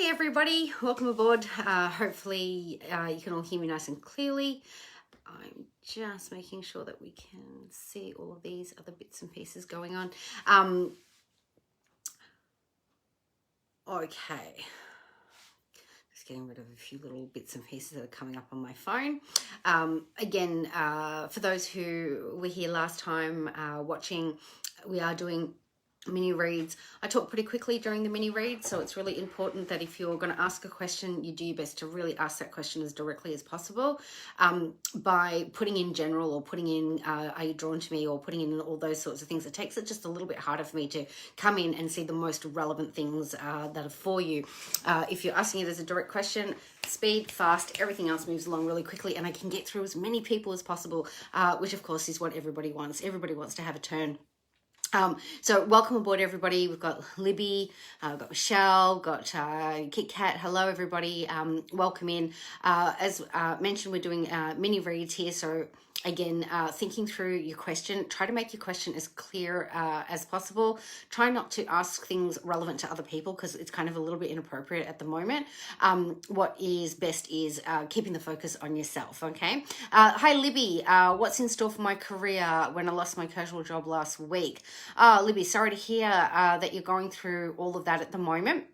Hey everybody, welcome aboard. Hopefully you can all hear me nice and clearly. I'm just making sure that we can see all of these other bits and pieces going on. Okay, just getting rid of a few little bits and pieces that are coming up on my phone. Again, for those who were here last time watching, we are doing mini reads. I talk pretty quickly during the mini read, so it's really important that if you're going to ask a question, you do your best to really ask that question as directly as possible. By putting in general or putting in are you drawn to me or putting in all those sorts of things, it takes it just a little bit harder for me to come in and see the most relevant things that are for you. If you're asking it as a direct question, speed, fast, everything else moves along really quickly, and I can get through as many people as possible, which of course is what everybody wants. Everybody wants to have a turn. So welcome aboard everybody. We've got Libby, we've got Michelle, got Kit Kat. Hello everybody, welcome in. As mentioned, we're doing mini reads here, so again, thinking through your question, try to make your question as clear as possible. Try not to ask things relevant to other people because it's kind of a little bit inappropriate at the moment. What is best is keeping the focus on yourself, okay? Hi Libby, what's in store for my career when I lost my casual job last week? Libby, sorry to hear that you're going through all of that at the moment.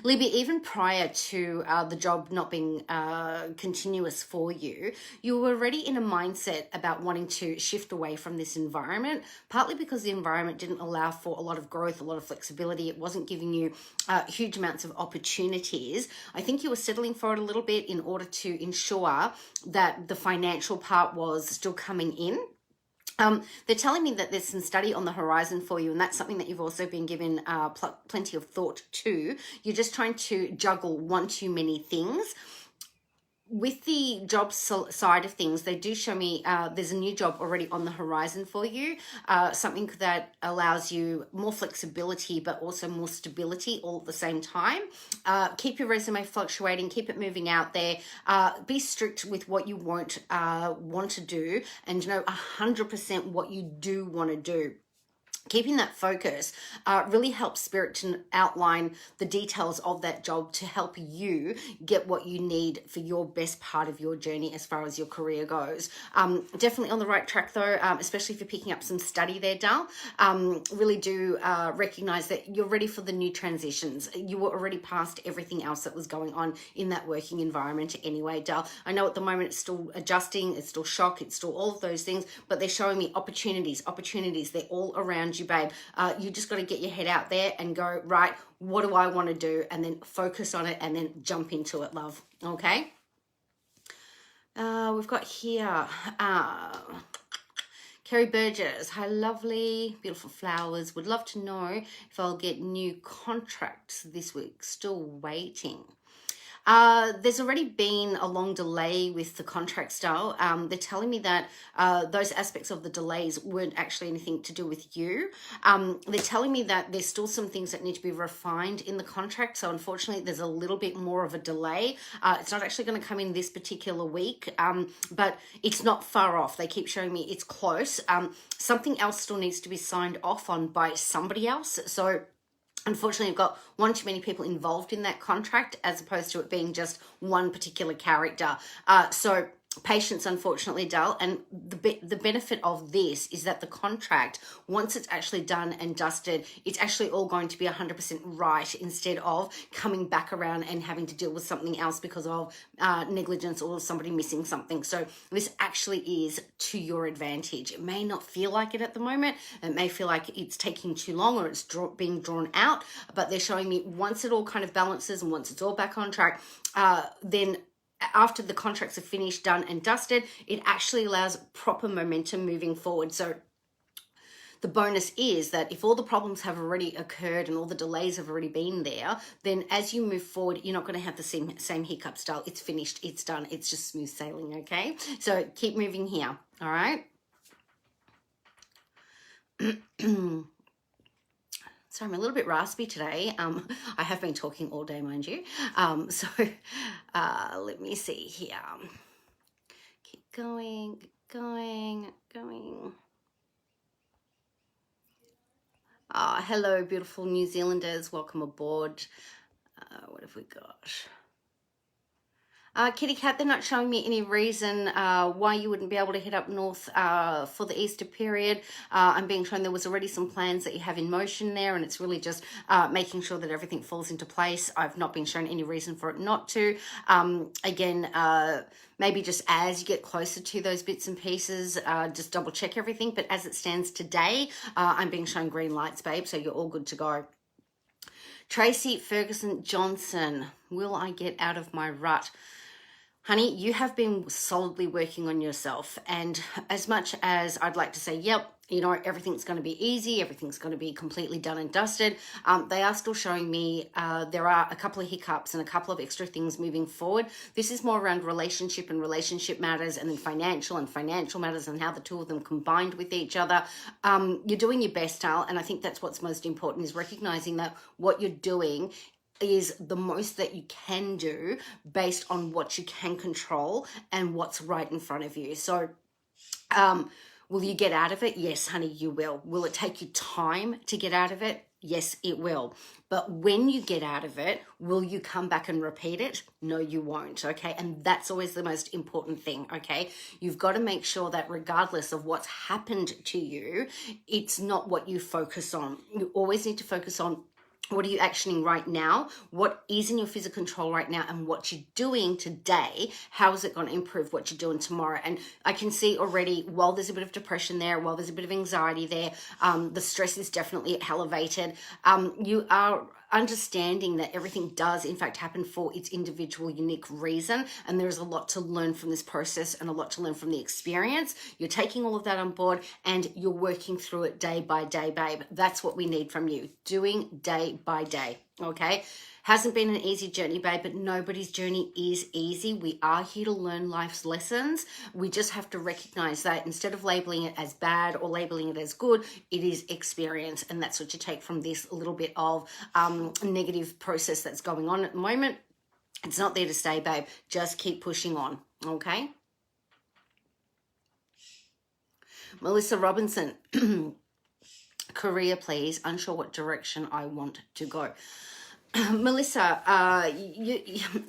Libby, even prior to the job not being continuous for you, you were already in a mindset about wanting to shift away from this environment, partly because the environment didn't allow for a lot of growth, a lot of flexibility. It wasn't giving you huge amounts of opportunities. I think you were settling for it a little bit in order to ensure that the financial part was still coming in. They're telling me that there's some study on the horizon for you, and that's something that you've also been given plenty of thought to. You're just trying to juggle one too many things. With the job side of things, they do show me there's a new job already on the horizon for you, something that allows you more flexibility but also more stability all at the same time. Keep your resume fluctuating, keep it moving out there, be strict with what you want to do, and know 100% what you do want to do. Keeping that focus really helps Spirit to outline the details of that job to help you get what you need for your best part of your journey as far as your career goes. Definitely on the right track though, especially if you're picking up some study there, Dal. Really do recognize that you're ready for the new transitions. You were already past everything else that was going on in that working environment anyway, Dal. I know at the moment it's still adjusting, it's still shock, it's still all of those things, but they're showing me opportunities. They're all around you, babe. You just got to get your head out there and go, right, what do I want to do? And then focus on it and then jump into it, love. Okay. We've got here, Kerry Burgess. Hi, lovely, beautiful flowers. Would love to know if I'll get new contracts this week. Still waiting. There's already been a long delay with the contract style. They're telling me that those aspects of the delays weren't actually anything to do with you. They're telling me that there's still some things that need to be refined in the contract. So unfortunately, there's a little bit more of a delay. It's not actually going to come in this particular week, but it's not far off. They keep showing me it's close. Something else still needs to be signed off on by somebody else. So unfortunately, you've got one too many people involved in that contract as opposed to it being just one particular character. So patience, unfortunately, Dal. And the benefit of this is that the contract, once it's actually done and dusted, it's actually all going to be 100% right instead of coming back around and having to deal with something else because of negligence or somebody missing something. So this actually is to your advantage. It may not feel like it at the moment. It may feel like it's taking too long or it's being drawn out, but they're showing me once it all kind of balances and once it's all back on track, then after the contracts are finished, done and dusted, it actually allows proper momentum moving forward. So the bonus is that if all the problems have already occurred and all the delays have already been there, then as you move forward, you're not going to have the same hiccup style. It's finished, it's done, it's just smooth sailing, okay? So keep moving here, all right? Sorry, I'm a little bit raspy today. I have been talking all day, mind you. So let me see here. Keep going. Hello, beautiful New Zealanders. Welcome aboard. What have we got? Kitty Cat, they're not showing me any reason why you wouldn't be able to head up north for the Easter period. I'm being shown there was already some plans that you have in motion there, and it's really just making sure that everything falls into place. I've not been shown any reason for it not to. Again, maybe just as you get closer to those bits and pieces, just double check everything. But as it stands today, I'm being shown green lights, babe, so you're all good to go. Tracy Ferguson Johnson, will I get out of my rut? Honey, you have been solidly working on yourself. And as much as I'd like to say, yep, you know, everything's going to be easy, everything's going to be completely done and dusted, they are still showing me there are a couple of hiccups and a couple of extra things moving forward. This is more around relationship and relationship matters, and then financial and financial matters, and how the two of them combined with each other. You're doing your best, Al, and I think that's what's most important, is recognizing that what you're doing is the most that you can do based on what you can control and what's right in front of you. So, will you get out of it? Yes, honey, you will. Will it take you time to get out of it? Yes, it will. But when you get out of it, will you come back and repeat it? No, you won't, okay? And that's always the most important thing, okay? You've got to make sure that regardless of what's happened to you, it's not what you focus on. You always need to focus on what are you actioning right now? What is in your physical control right now? And what you're doing today, how is it going to improve what you're doing tomorrow? And I can see already, while there's a bit of depression there, while there's a bit of anxiety there, the stress is definitely elevated. You are understanding that everything does in fact happen for its individual unique reason, and there's a lot to learn from this process and a lot to learn from the experience. You're taking all of that on board and you're working through it day by day, babe. That's what we need from you, doing day by day, okay? Hasn't been an easy journey, babe, but nobody's journey is easy. We are here to learn life's lessons. We just have to recognize that instead of labeling it as bad or labeling it as good, it is experience. And that's what you take from this little bit of negative process that's going on at the moment. It's not there to stay, babe. Just keep pushing on, okay? Melissa Robinson, career, please. Unsure what direction I want to go. Melissa,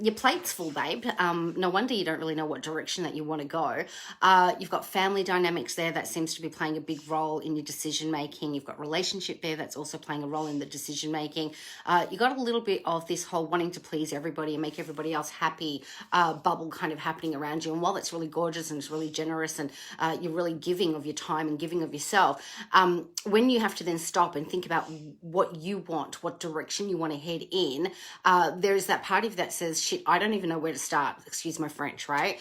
your plate's full, babe. No wonder you don't really know what direction that you want to go. You've got family dynamics there that seems to be playing a big role in your decision making. You've got relationship there that's also playing a role in the decision making. You got a little bit of this whole wanting to please everybody and make everybody else happy bubble kind of happening around you. And while it's really gorgeous and it's really generous and you're really giving of your time and giving of yourself, when you have to then stop and think about what you want, what direction you want to head in, there's that part of you that says, shit, I don't even know where to start, excuse my French, right?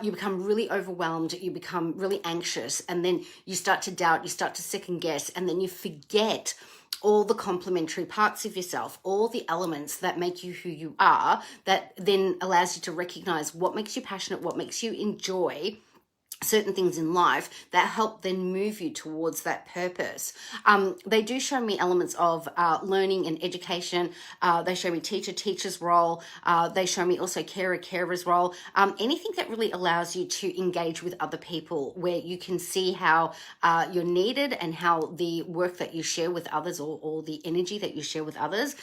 You become really overwhelmed, you become really anxious, and then you start to doubt, you start to second guess, and then you forget all the complementary parts of yourself, all the elements that make you who you are, that then allows you to recognize what makes you passionate, what makes you enjoy certain things in life that help then move you towards that purpose. They do show me elements of learning and education. They show me teacher's role. They show me also carer's role. Anything that really allows you to engage with other people, where you can see how you're needed and how the work that you share with others, or the energy that you share with others,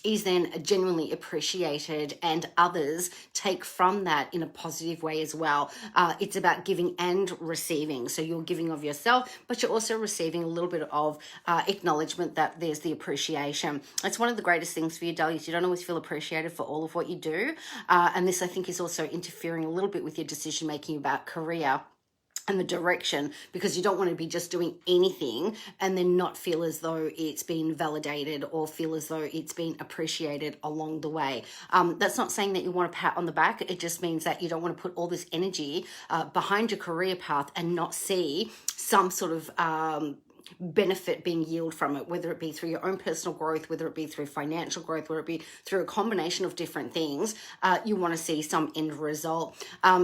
is then genuinely appreciated, and others take from that in a positive way as well. It's about giving and receiving. So you're giving of yourself, but you're also receiving a little bit of acknowledgement that there's the appreciation. It's one of the greatest things for you, darlings. You don't always feel appreciated for all of what you do. And this, I think, is also interfering a little bit with your decision making about career and the direction, because you don't want to be just doing anything and then not feel as though it's been validated or feel as though it's been appreciated along the way. That's not saying that you want a pat on the back. It just means that you don't want to put all this energy behind your career path and not see some sort of benefit being yielded from it, whether it be through your own personal growth, whether it be through financial growth, whether it be through a combination of different things. You want to see some end result.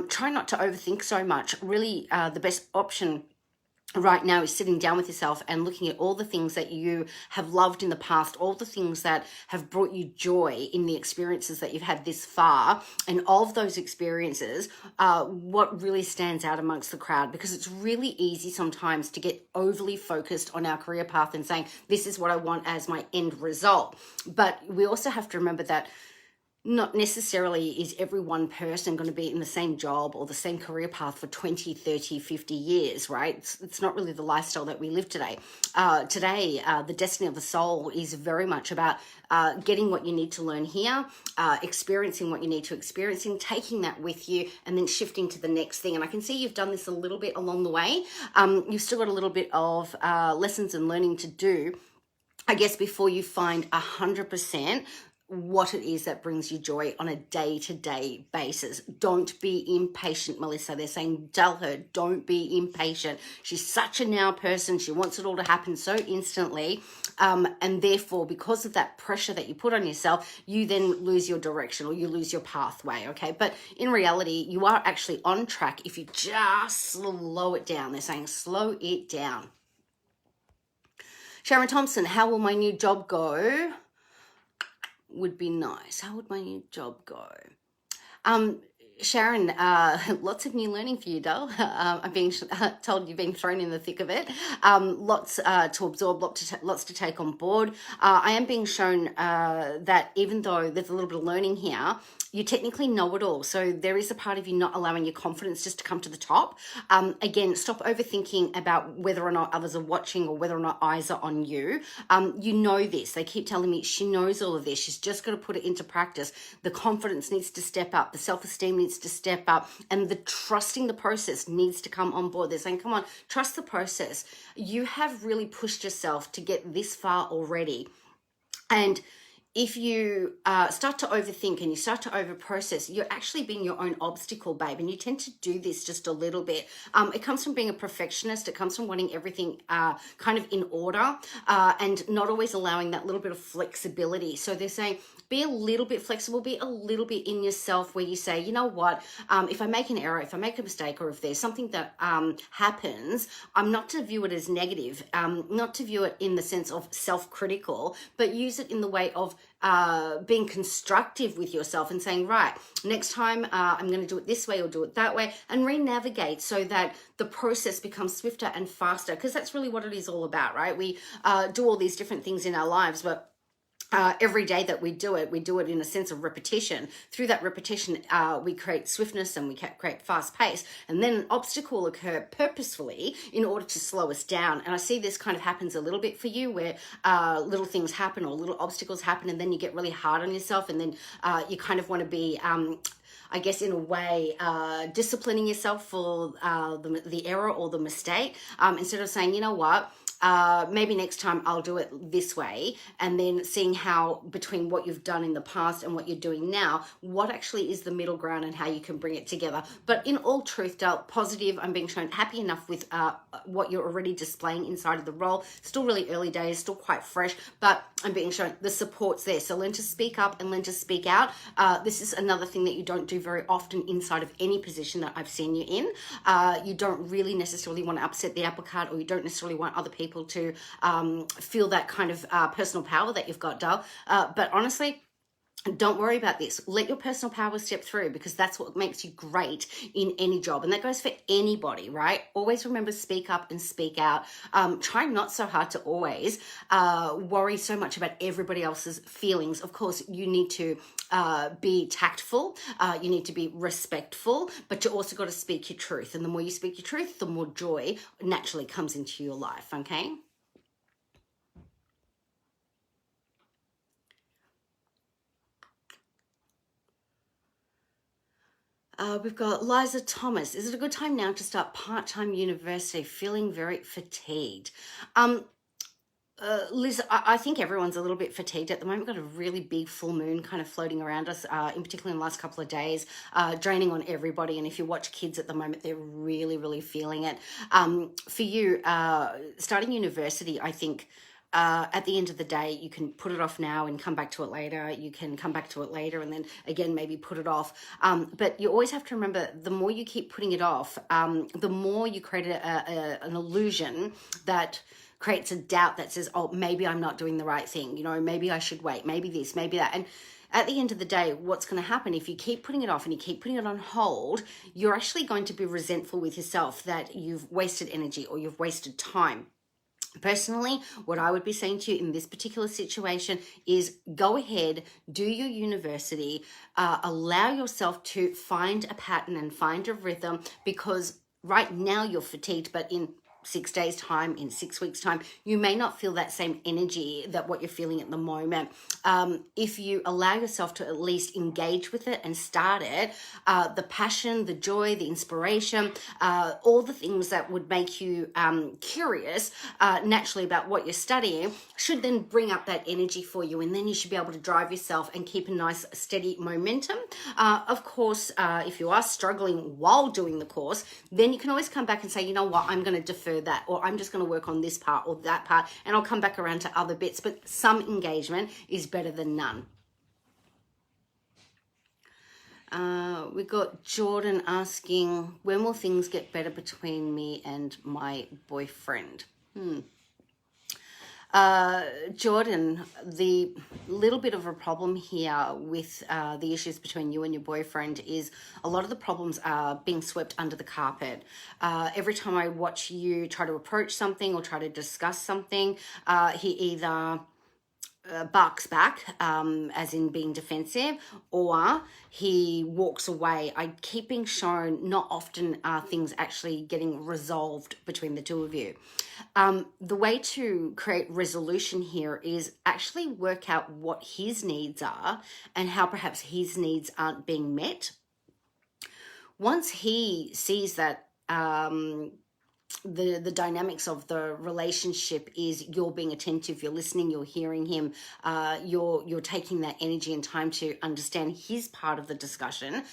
Try not to overthink so much. Really, the best option right now is sitting down with yourself and looking at all the things that you have loved in the past, all the things that have brought you joy in the experiences that you've had this far, and of those experiences, what really stands out amongst the crowd. Because it's really easy sometimes to get overly focused on our career path and saying, this is what I want as my end result. But we also have to remember that not necessarily is every one person going to be in the same job or the same career path for 20, 30, 50 years, right? It's not really the lifestyle that we live today. The destiny of the soul is very much about getting what you need to learn here, experiencing what you need to experience, taking that with you, and then shifting to the next thing. And I can see you've done this a little bit along the way. You've still got a little bit of lessons and learning to do, I guess, before you find 100% what it is that brings you joy on a day-to-day basis. Don't be impatient, Melissa. They're saying, tell her, don't be impatient. She's such a now person. She wants it all to happen so instantly. And therefore, because of that pressure that you put on yourself, you then lose your direction or you lose your pathway, okay? But in reality, you are actually on track if you just slow it down. They're saying, slow it down. Sharon Thompson, how will my new job go? Would be nice. How would my new job go? Sharon, lots of new learning for you, doll. I'm being told you've been thrown in the thick of it. Lots to absorb, lots to take on board. I am being shown that even though there's a little bit of learning here, you technically know it all. So there is a part of you not allowing your confidence just to come to the top. Again, stop overthinking about whether or not others are watching or whether or not eyes are on you. You know this. They keep telling me she knows all of this. She's just got to put it into practice. The confidence needs to step up. The self-esteem needs to step up. And the trusting the process needs to come on board. They're saying, come on, trust the process. You have really pushed yourself to get this far already. And if you start to overthink and you start to overprocess, you're actually being your own obstacle, babe. And you tend to do this just a little bit. It comes from being a perfectionist. It comes from wanting everything kind of in order and not always allowing that little bit of flexibility. So they're saying, be a little bit flexible, be a little bit in yourself where you say, you know what, if I make an error, if I make a mistake, or if there's something that happens, I'm not to view it as negative, not to view it in the sense of self-critical, but use it in the way of being constructive with yourself and saying, right, next time I'm going to do it this way or do it that way, and re-navigate so that the process becomes swifter and faster, because that's really what it is all about, right? We do all these different things in our lives, but every day that we do it in a sense of repetition. Through that repetition, we create swiftness and we create fast pace, and then an obstacle will occur purposefully in order to slow us down. And I see this kind of happens a little bit for you, where little things happen or little obstacles happen, and then you get really hard on yourself, and then you kind of want to be I guess in a way, disciplining yourself for the error or the mistake, instead of saying, you know what, maybe next time I'll do it this way, and then seeing how between what you've done in the past and what you're doing now, what actually is the middle ground and how you can bring it together. But in all truth, Dale, positive, I'm being shown happy enough with what you're already displaying inside of the role. Still really early days, still quite fresh, but I'm being shown the support's there. So learn to speak up and learn to speak out. This is another thing that you don't do very often inside of any position that I've seen you in. You don't really necessarily want to upset the apple cart, or you don't necessarily want other people to feel that kind of personal power that you've got, Dale. But honestly, don't worry about this. Let your personal power step through, because that's what makes you great in any job. And that goes for anybody, right? Always remember, speak up and speak out. Try not so hard to always worry so much about everybody else's feelings. Of course, you need to be tactful. You need to be respectful, but you also got to speak your truth. And the more you speak your truth, the more joy naturally comes into your life, okay? We've got Liza Thomas. Is it a good time now to start part-time university? Feeling very fatigued. Liz, I think everyone's a little bit fatigued at the moment. We've got a really big full moon kind of floating around us, in particular in the last couple of days, draining on everybody. And if you watch kids at the moment, they're really, really feeling it. For you, starting university, I think, at the end of the day, you can put it off now and come back to it later. You can come back to it later and then again maybe put it off. But you always have to remember, the more you keep putting it off, the more you create an illusion that creates a doubt that says, oh, maybe I'm not doing the right thing. You know, maybe I should wait, maybe this, maybe that. And at the end of the day, what's going to happen if you keep putting it off and you keep putting it on hold, you're actually going to be resentful with yourself that you've wasted energy or you've wasted time. Personally, what I would be saying to you in this particular situation is go ahead, do your university, allow yourself to find a pattern and find a rhythm, because right now you're fatigued, but in 6 days time, in 6 weeks time, you may not feel that same energy that what you're feeling at the moment. If you allow yourself to at least engage with it and start it, the passion, the joy, the inspiration, all the things that would make you curious naturally about what you're studying should then bring up that energy for you, and then you should be able to drive yourself and keep a nice steady momentum. Of course, if you are struggling while doing the course, then you can always come back and say, you know what, I'm going to defer that, or I'm just going to work on this part or that part, and I'll come back around to other bits. But some engagement is better than none. We got Jordan asking, when will things get better between me and my boyfriend? Jordan, the little bit of a problem here with the issues between you and your boyfriend is a lot of the problems are being swept under the carpet. Every time I watch you try to approach something or try to discuss something, he either barks back, as in being defensive, or he walks away. I keep being shown not often are things actually getting resolved between the two of you. The way to create resolution here is actually work out what his needs are and how perhaps his needs aren't being met. Once he sees that the dynamics of the relationship is you're being attentive, you're listening, you're hearing him, you're taking that energy and time to understand his part of the discussion.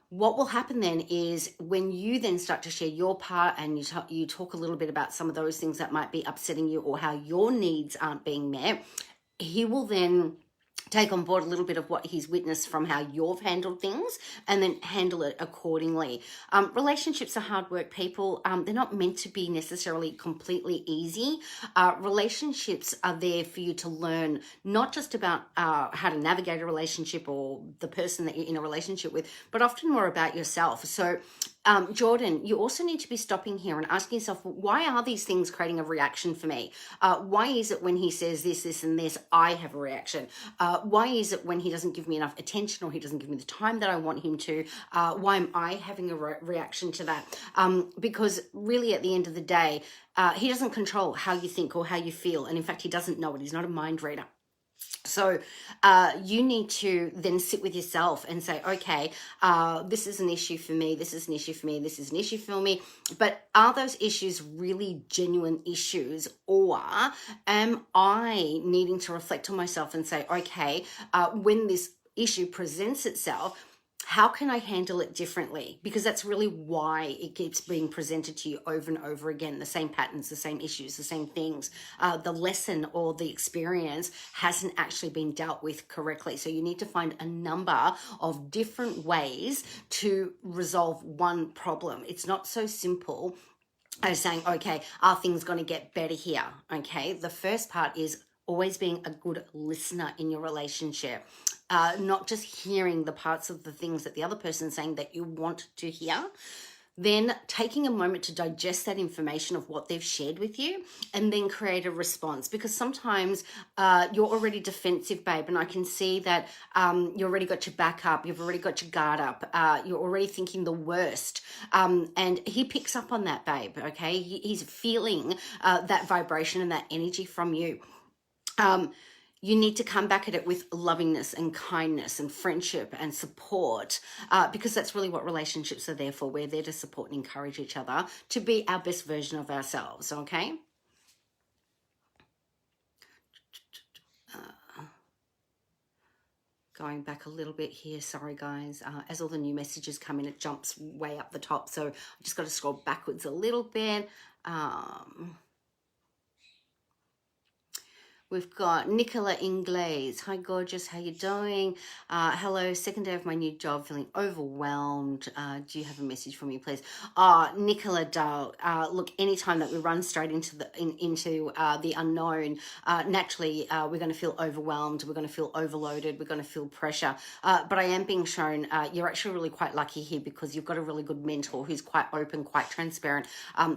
What will happen then is when you then start to share your part and you talk a little bit about some of those things that might be upsetting you or how your needs aren't being met, he will then take on board a little bit of what he's witnessed from how you've handled things and then handle it accordingly. Relationships are hard work, people. They're not meant to be necessarily completely easy. Relationships are there for you to learn not just about how to navigate a relationship or the person that you're in a relationship with, but often more about yourself. So Jordan, you also need to be stopping here and asking yourself, why are these things creating a reaction for me? Why is it when he says this, this, and this, I have a reaction? Why is it when he doesn't give me enough attention or he doesn't give me the time that I want him to? Why am I having a reaction to that? Because really at the end of the day, he doesn't control how you think or how you feel. And in fact, he doesn't know it. He's not a mind reader. So you need to then sit with yourself and say, okay, this is an issue for me, this is an issue for me, this is an issue for me. But are those issues really genuine issues, or am I needing to reflect on myself and say, okay, when this issue presents itself, how can I handle it differently? Because that's really why it keeps being presented to you over and over again. The same patterns, the same issues, the same things. The lesson or the experience hasn't actually been dealt with correctly. So you need to find a number of different ways to resolve one problem. It's not so simple as saying, okay, are things going to get better here? Okay, the first part is always being a good listener in your relationship. Not just hearing the parts of the things that the other person is saying that you want to hear, then taking a moment to digest that information of what they've shared with you and then create a response. Because sometimes you're already defensive, babe, and I can see that you already got your back up, you've already got your guard up, you're already thinking the worst. And he picks up on that, babe, okay? He's feeling that vibration and that energy from you. You need to come back at it with lovingness and kindness and friendship and support, because that's really what relationships are there for. We're there to support and encourage each other to be our best version of ourselves, okay? Going back a little bit here, sorry guys, as all the new messages come in, it jumps way up the top, so I just got to scroll backwards a little bit. We've got Nicola Ingles. Hi, gorgeous. How you doing? Hello. Second day of my new job. Feeling overwhelmed. Do you have a message for me, please? Nicola, look. Anytime that we run straight into the unknown, naturally we're going to feel overwhelmed. We're going to feel overloaded. We're going to feel pressure. But I am being shown you're actually really quite lucky here because you've got a really good mentor who's quite open, quite transparent.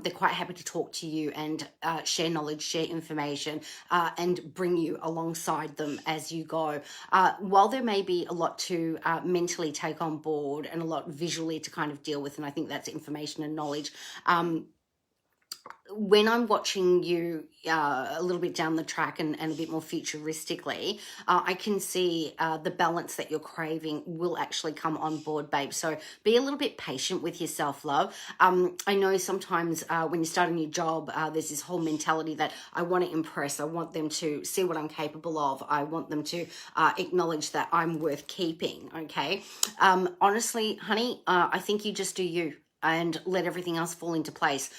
They're quite happy to talk to you and share knowledge, share information, and bring you alongside them as you go. While there may be a lot to mentally take on board and a lot visually to kind of deal with, and I think that's information and knowledge, when I'm watching you a little bit down the track and a bit more futuristically, I can see the balance that you're craving will actually come on board, babe. So be a little bit patient with yourself, love. I know sometimes when you start a new job, there's this whole mentality that I want to impress. I want them to see what I'm capable of. I want them to acknowledge that I'm worth keeping, okay? Honestly, honey, I think you just do you and let everything else fall into place.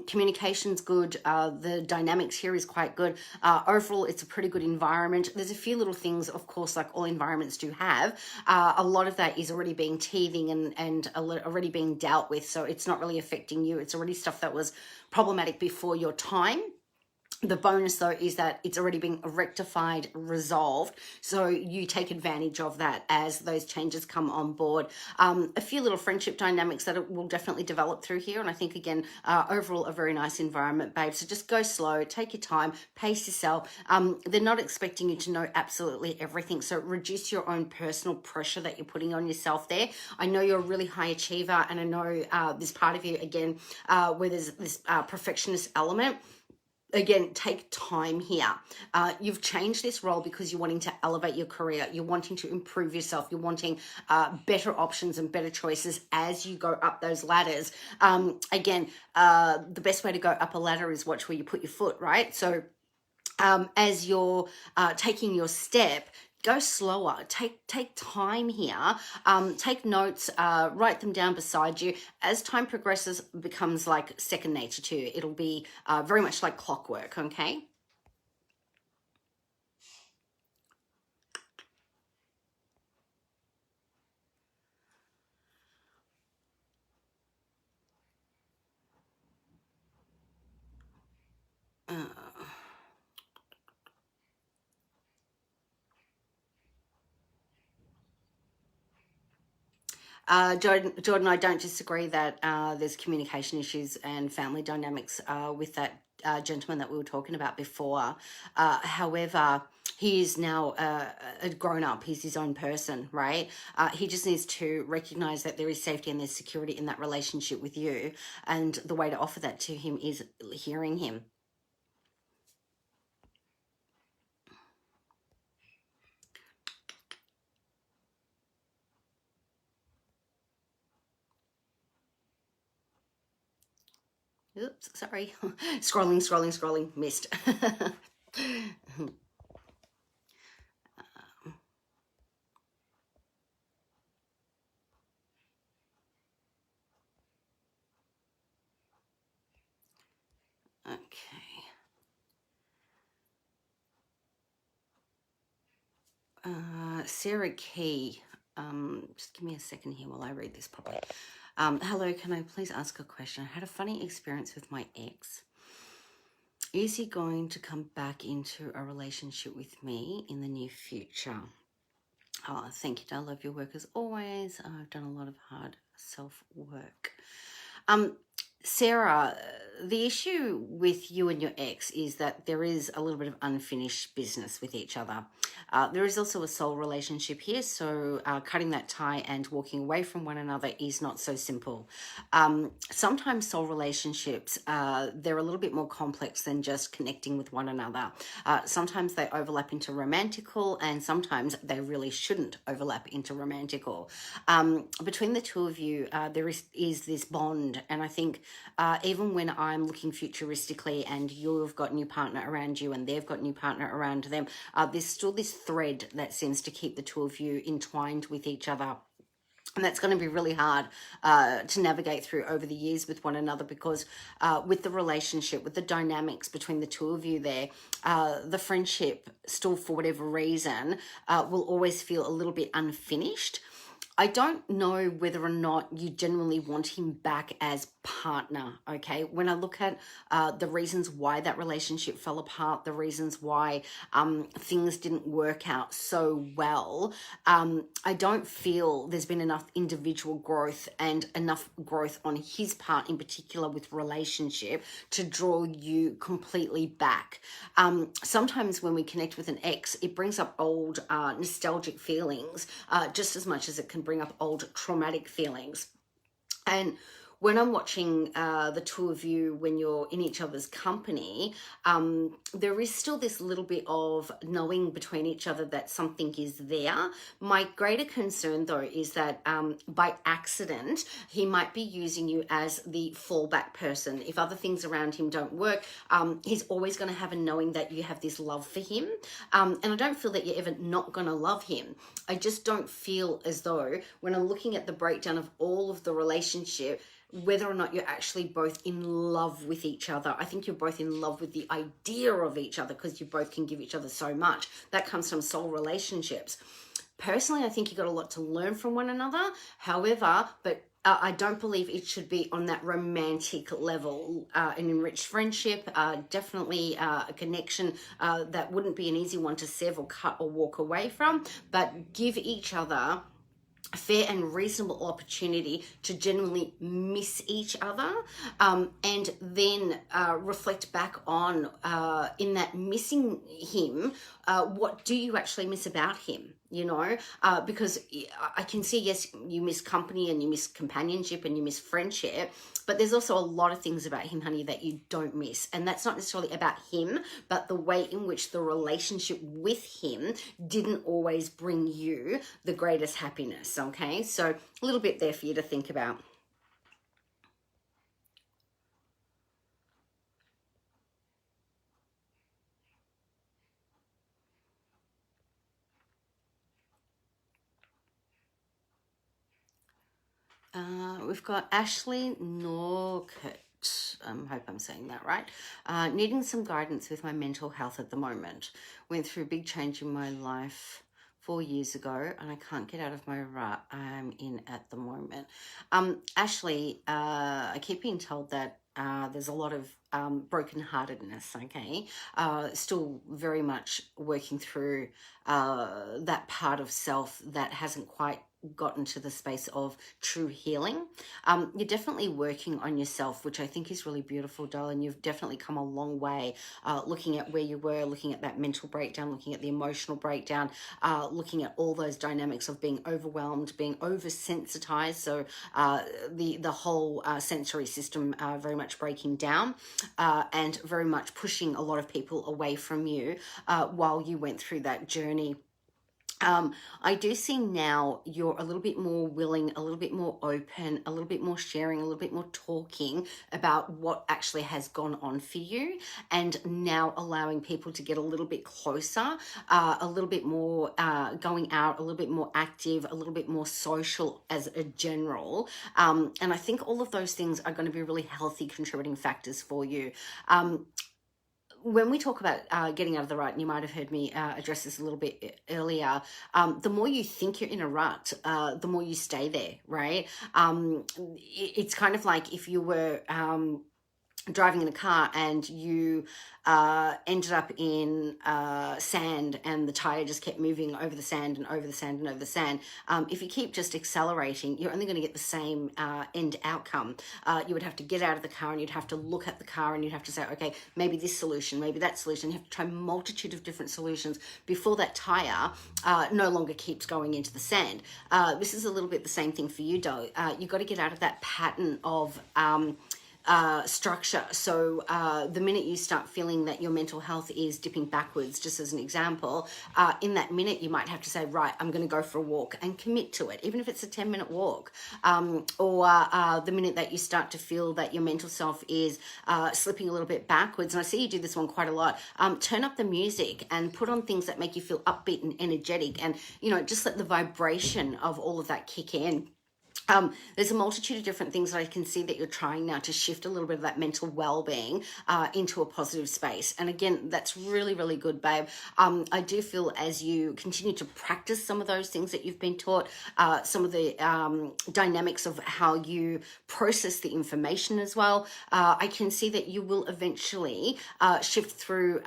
Communication's good. The dynamics here is quite good. Overall, it's a pretty good environment. There's a few little things, of course, like all environments do have. A lot of that is already being teething and already being dealt with, so it's not really affecting you. It's already stuff that was problematic before your time. The bonus, though, is that it's already been rectified, resolved. So you take advantage of that as those changes come on board. A few little friendship dynamics that will definitely develop through here. And I think, again, overall, a very nice environment, babe. So just go slow, take your time, pace yourself. They're not expecting you to know absolutely everything. So reduce your own personal pressure that you're putting on yourself there. I know you're a really high achiever, and I know this part of you, again, where there's this perfectionist element. Again, take time here. You've changed this role because you're wanting to elevate your career. You're wanting to improve yourself. You're wanting better options and better choices as you go up those ladders. Again, the best way to go up a ladder is watch where you put your foot, right? So as you're taking your step, go slower, take time here, take notes, write them down beside you. As time progresses, it becomes like second nature to you. It'll be very much like clockwork, okay? Jordan, I don't disagree that there's communication issues and family dynamics with that gentleman that we were talking about before. However, he is now a grown up. He's his own person, right? He just needs to recognize that there is safety and there's security in that relationship with you. And the way to offer that to him is hearing him. Oops, sorry. Scrolling, missed. Okay. Sarah Key. Just give me a second here while I read this properly. Hello, can I please ask a question? I had a funny experience with my ex. Is he going to come back into a relationship with me in the near future? Oh, thank you. I love your work as always. I've done a lot of hard self-work. Sarah, the issue with you and your ex is that there is a little bit of unfinished business with each other. There is also a soul relationship here, so cutting that tie and walking away from one another is not so simple. Sometimes soul relationships, they're a little bit more complex than just connecting with one another. Sometimes they overlap into romantical, and sometimes they really shouldn't overlap into romantical. Between the two of you, there is this bond, and I think even when I'm looking futuristically and you've got new partner around you and they've got new partner around them, there's still this thread that seems to keep the two of you entwined with each other. And that's going to be really hard to navigate through over the years with one another, because with the relationship, with the dynamics between the two of you there, the friendship still, for whatever reason, will always feel a little bit unfinished. I don't know whether or not you genuinely want him back as partner, okay? When I look at the reasons why that relationship fell apart, the reasons why things didn't work out so well, I don't feel there's been enough individual growth and enough growth on his part in particular with relationship to draw you completely back. Sometimes when we connect with an ex, it brings up old nostalgic feelings just as much as it can bring up old traumatic feelings. And when I'm watching the two of you, when you're in each other's company, there is still this little bit of knowing between each other that something is there. My greater concern, though, is that by accident, he might be using you as the fallback person. If other things around him don't work, he's always going to have a knowing that you have this love for him. And I don't feel that you're ever not going to love him. I just don't feel as though, when I'm looking at the breakdown of all of the relationship, whether or not you're actually both in love with each other. I think you're both in love with the idea of each other, because you both can give each other so much. That comes from soul relationships. Personally, I think you've got a lot to learn from one another. However, I don't believe it should be on that romantic level. An enriched friendship, definitely a connection that wouldn't be an easy one to sever or cut or walk away from, but give each other a fair and reasonable opportunity to genuinely miss each other, and then reflect back on, in that missing him, what do you actually miss about him? You know, because I can see, yes, you miss company and you miss companionship and you miss friendship, but there's also a lot of things about him, honey, that you don't miss. And that's not necessarily about him, but the way in which the relationship with him didn't always bring you the greatest happiness, okay? So a little bit there for you to think about. We've got Ashley Norkett. Hope I'm saying that right. Needing some guidance with my mental health at the moment. Went through a big change in my life 4 years ago, and I can't get out of my rut I'm in at the moment. Ashley, I keep being told that there's a lot of brokenheartedness, okay? Still very much working through that part of self that hasn't quite gotten to the space of true healing. You're definitely working on yourself, which I think is really beautiful, darling. You've definitely come a long way, looking at where you were, looking at that mental breakdown, looking at the emotional breakdown, looking at all those dynamics of being overwhelmed, being oversensitized, so the whole sensory system very much breaking down, and very much pushing a lot of people away from you while you went through that journey. I do see now you're a little bit more willing, a little bit more open, a little bit more sharing, a little bit more talking about what actually has gone on for you, and now allowing people to get a little bit closer, a little bit more going out, a little bit more active, a little bit more social as a general. And I think all of those things are going to be really healthy contributing factors for you. When we talk about getting out of the rut, and you might have heard me address this a little bit earlier, the more you think you're in a rut, the more you stay there, right? It's kind of like if you were driving in a car and you ended up in sand, and the tire just kept moving over the sand and over the sand and over the sand. If you keep just accelerating, you're only going to get the same end outcome. You would have to get out of the car, and you'd have to look at the car, and you'd have to say, okay, maybe this solution, maybe that solution. You have to try a multitude of different solutions before that tire no longer keeps going into the sand. This is a little bit the same thing for you, Doe. You've got to get out of that pattern of structure. So the minute you start feeling that your mental health is dipping backwards, just as an example, in that minute you might have to say, right, I'm going to go for a walk, and commit to it, even if it's a 10-minute walk. Or the minute that you start to feel that your mental self is slipping a little bit backwards, and I see you do this one quite a lot, turn up the music and put on things that make you feel upbeat and energetic, and, you know, just let the vibration of all of that kick in. There's a multitude of different things that I can see that you're trying now to shift a little bit of that mental well-being into a positive space. And again, that's really, really good, babe. I do feel as you continue to practice some of those things that you've been taught, some of the dynamics of how you process the information as well, I can see that you will eventually shift through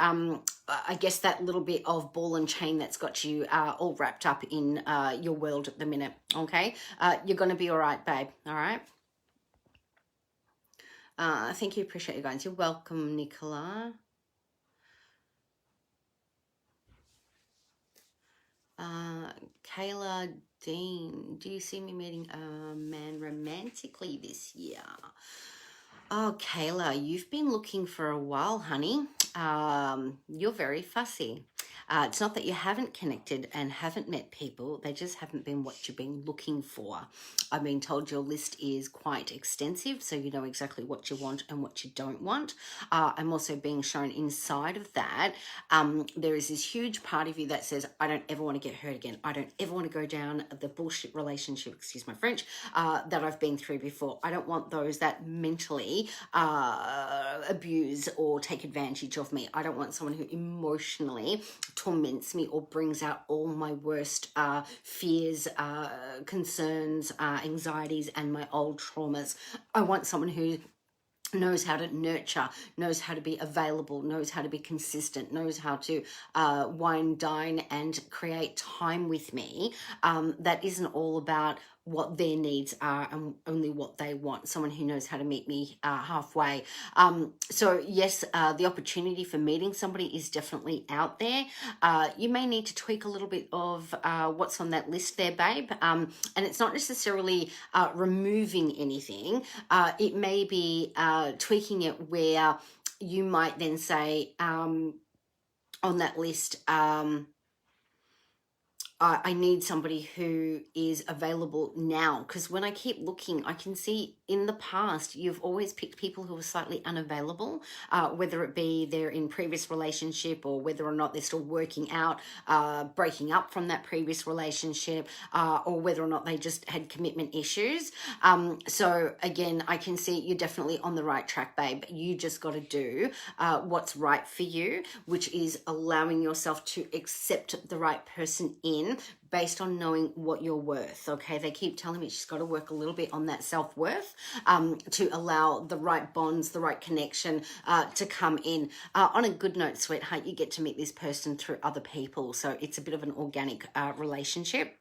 I guess that little bit of ball and chain that's got you all wrapped up in your world at the minute, okay? You're going to be all right, babe, all right? Thank you, appreciate you guys. You're welcome, Nicola. Kayla Dean, do you see me meeting a man romantically this year? Oh, Kayla, you've been looking for a while, honey. You're very fussy. It's not that you haven't connected and haven't met people, they just haven't been what you've been looking for. I've been told your list is quite extensive, so you know exactly what you want and what you don't want. I'm also being shown inside of that, there is this huge part of you that says, I don't ever want to get hurt again. I don't ever want to go down the bullshit relationship, excuse my French, that I've been through before. I don't want those that mentally abuse or take advantage of me. I don't want someone who emotionally torments me or brings out all my worst fears, concerns, anxieties, and my old traumas. I want someone who knows how to nurture, knows how to be available, knows how to be consistent, knows how to wine, dine, and create time with me. That isn't all about what their needs are and only what they want. Someone who knows how to meet me halfway. So yes, the opportunity for meeting somebody is definitely out there. You may need to tweak a little bit of what's on that list there, babe. And it's not necessarily removing anything. It may be tweaking it where you might then say on that list, I need somebody who is available now, because when I keep looking, I can see in the past you've always picked people who are slightly unavailable, whether it be they're in previous relationship or whether or not they're still working out, breaking up from that previous relationship, or whether or not they just had commitment issues. So again, I can see you're definitely on the right track, babe. You just got to do what's right for you, which is allowing yourself to accept the right person in based on knowing what you're worth. Okay, they keep telling me she's got to work a little bit on that self-worth to allow the right bonds, the right connection to come in. On a good note, sweetheart, you get to meet this person through other people, so it's a bit of an organic relationship.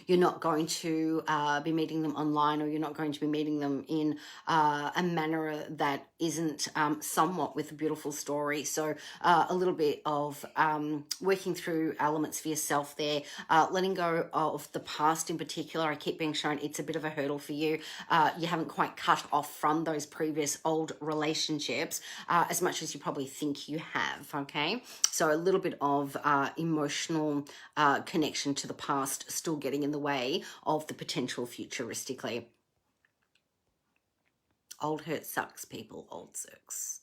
You're not going to be meeting them online, or you're not going to be meeting them in a manner that isn't somewhat with a beautiful story. So a little bit of working through elements for yourself there, letting go of the past in particular. I keep being shown it's a bit of a hurdle for you. You haven't quite cut off from those previous old relationships as much as you probably think you have, okay? So a little bit of emotional connection to the past still getting in the way of the potential futuristically. Old hurt sucks, people. Old sucks.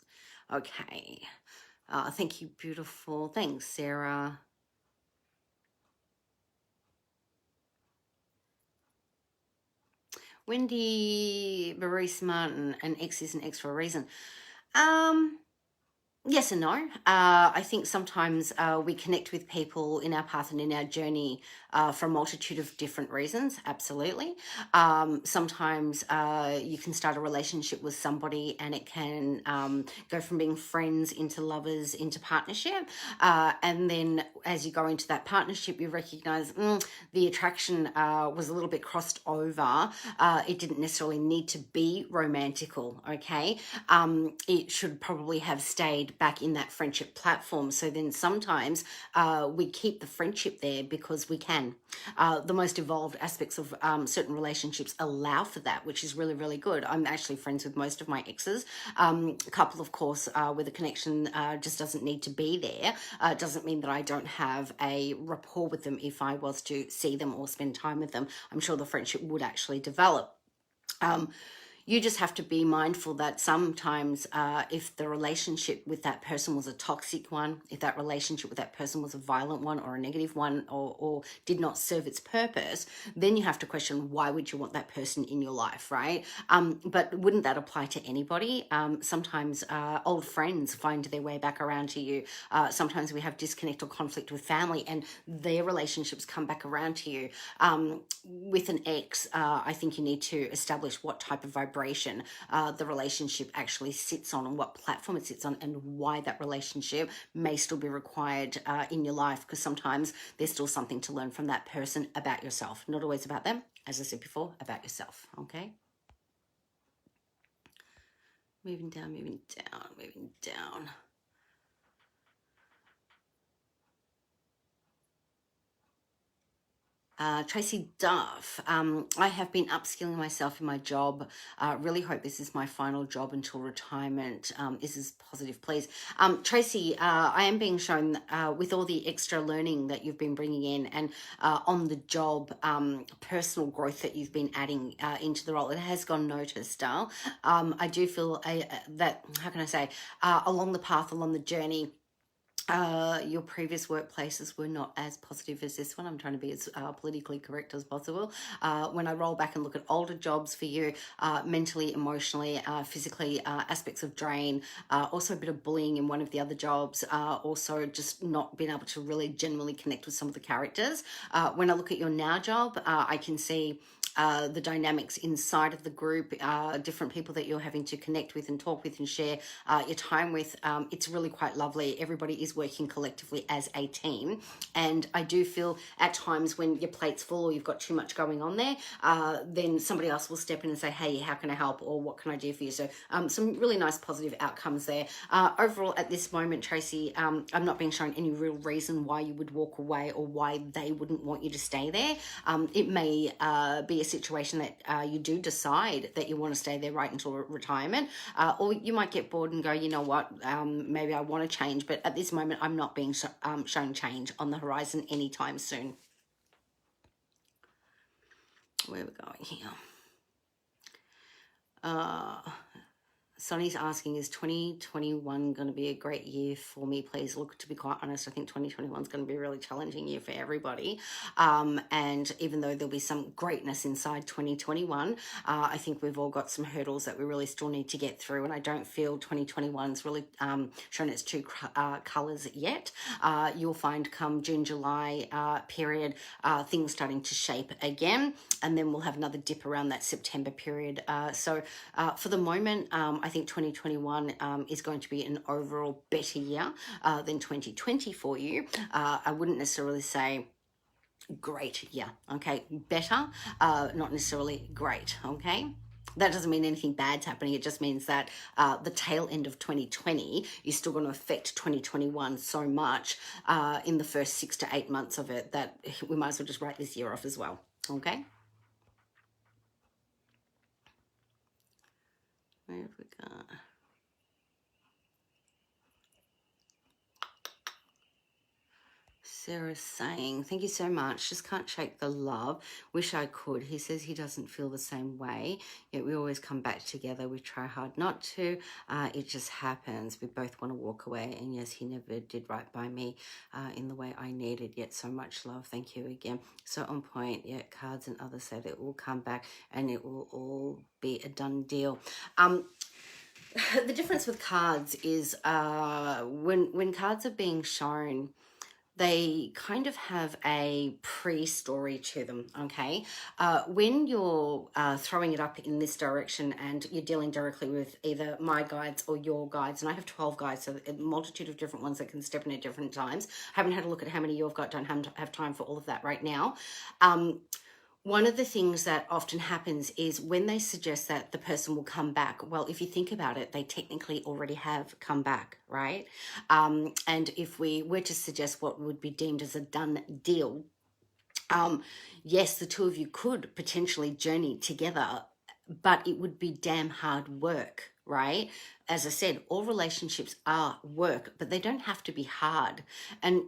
Okay. Thank you, beautiful. Thanks, Sarah. Wendy Maurice Martin, an ex is an ex for a reason. Yes and no. I think sometimes we connect with people in our path and in our journey for a multitude of different reasons, absolutely. Sometimes you can start a relationship with somebody and it can go from being friends into lovers into partnership. And then as you go into that partnership, you recognize the attraction was a little bit crossed over. It didn't necessarily need to be romantical, okay? It should probably have stayed back in that friendship platform. So then sometimes we keep the friendship there because we can. The most evolved aspects of certain relationships allow for that, which is really, really good. I'm actually friends with most of my exes. A couple, of course, where the connection just doesn't need to be there. Doesn't mean that I don't have a rapport with them if I was to see them or spend time with them. I'm sure the friendship would actually develop. You just have to be mindful that sometimes if the relationship with that person was a toxic one, if that relationship with that person was a violent one or a negative one, or did not serve its purpose, then you have to question, why would you want that person in your life, right? But wouldn't that apply to anybody? Sometimes old friends find their way back around to you. Sometimes we have disconnect or conflict with family and their relationships come back around to you. With an ex, I think you need to establish what type of vibration the relationship actually sits on and what platform it sits on, and why that relationship may still be required in your life, because sometimes there's still something to learn from that person about yourself, not always about them, as I said before, about yourself. Okay, moving down, moving down, moving down. Tracy Duff, I have been upskilling myself in my job. Really hope this is my final job until retirement. Is this positive, please? Tracy, I am being shown with all the extra learning that you've been bringing in, and on the job personal growth that you've been adding into the role, it has gone noticed. I do feel that, how can I say, along the path, along the journey, your previous workplaces were not as positive as this one. I'm trying to be as politically correct as possible. When I roll back and look at older jobs for you, mentally, emotionally, physically, aspects of drain, also a bit of bullying in one of the other jobs, also just not being able to really genuinely connect with some of the characters. When I look at your now job, I can see the dynamics inside of the group, different people that you're having to connect with and talk with and share your time with. It's really quite lovely. Everybody is working collectively as a team. And I do feel at times when your plate's full or you've got too much going on there, then somebody else will step in and say, hey, how can I help? Or what can I do for you? So some really nice positive outcomes there. Overall, at this moment, Tracy, I'm not being shown any real reason why you would walk away or why they wouldn't want you to stay there. It may be a situation that you do decide that you want to stay there right until retirement, or you might get bored and go, you know what, maybe I want to change, but at this moment I'm not being shown change on the horizon anytime soon. Where are we going here? Sonny's asking, is 2021 going to be a great year for me? Please, look, to be quite honest, I think 2021 is going to be a really challenging year for everybody. And even though there'll be some greatness inside 2021, I think we've all got some hurdles that we really still need to get through. And I don't feel 2021's really shown its true colours yet. You'll find come June, July period, things starting to shape again. And then we'll have another dip around that September period. So for the moment, I think 2021 is going to be an overall better year than 2020 for you. I wouldn't necessarily say great year, okay? Better, not necessarily great, okay? That doesn't mean anything bad's happening. It just means that the tail end of 2020 is still going to affect 2021 so much in the first 6 to 8 months of it that we might as well just write this year off as well, okay? Where have we got? Sarah's saying, thank you so much. Just can't shake the love. Wish I could. He says he doesn't feel the same way, yet we always come back together. We try hard not to. It just happens. We both want to walk away. And yes, he never did right by me in the way I needed, yet so much love. Thank you again. So on point. Yeah, cards and others say that it will come back and it will all be a done deal. The difference with cards is when cards are being shown, they kind of have a pre-story to them, okay? When you're throwing it up in this direction and you're dealing directly with either my guides or your guides, and I have 12 guides, so a multitude of different ones that can step in at different times. I haven't had a look at how many you've got, don't have time for all of that right now. One of the things that often happens is when they suggest that the person will come back, well, if you think about it, they technically already have come back, right? And if we were to suggest what would be deemed as a done deal, yes, the two of you could potentially journey together, but it would be damn hard work, right? As I said, all relationships are work, but they don't have to be hard. And